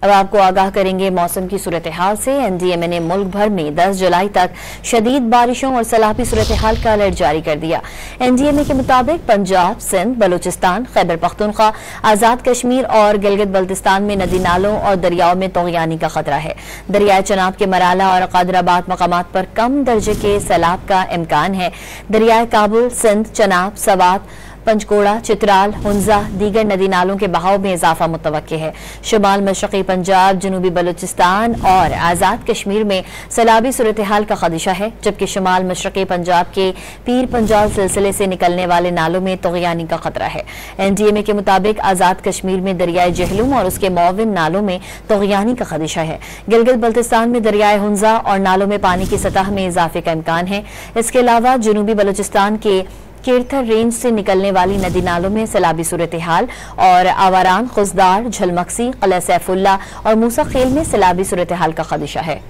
अब आपको आगाह करेंगे मौसम की सूरत हाल से। एनडीएमए ने मुल्क भर में 10 जुलाई तक शदीद बारिशों और सैलाबी सूरत हाल का अलर्ट जारी कर दिया। एनडीएमए के मुताबिक पंजाब, सिंध, बलूचिस्तान, खैबर पख्तूनख्वा, आज़ाद कश्मीर और गिलगित बल्तिस्तान में नदी नालों और दरियाओं में तौगियानी का खतरा है। दरियाए चनाब के मराला और कादराबाद मकामात पर कम दर्जे के सैलाब का इम्कान है। दरियाए काबुल, सिंध, चनाब, सवात, पंचकोड़ा, चित्राल, हुंजा, दीगर नदी नालों के बहाव में इजाफा मुतवक्के है। शुमाल मशरक़ी पंजाब, जनूबी बलूचिस्तान और आज़ाद कश्मीर में सैलाबी सूरत हाल का खदशा है, जबकि शुमाल मशरक़ी पंजाब के पीर पंजाल सिलसिले से निकलने वाले नालों में तौगियानी का खतरा है। एनडीएमए के मुताबिक आज़ाद कश्मीर में दरियाए जहलुम और उसके मौविन नालों में तौगियानी का खदशा है। गिलगित बल्तिस्तान में दरियाए हुंजा और नालों में पानी की सतह में इजाफे का इम्कान है। इसके अलावा जनूबी बलूचिस्तान के केरथर रेंज से निकलने वाली नदी नालों में सैलाबी सूरत हाल और आवारान, खुजदार, झलमक्सी, किला सैफुल्ला और मूसा खेल में सैलाबी सूरत हाल का खदशा है।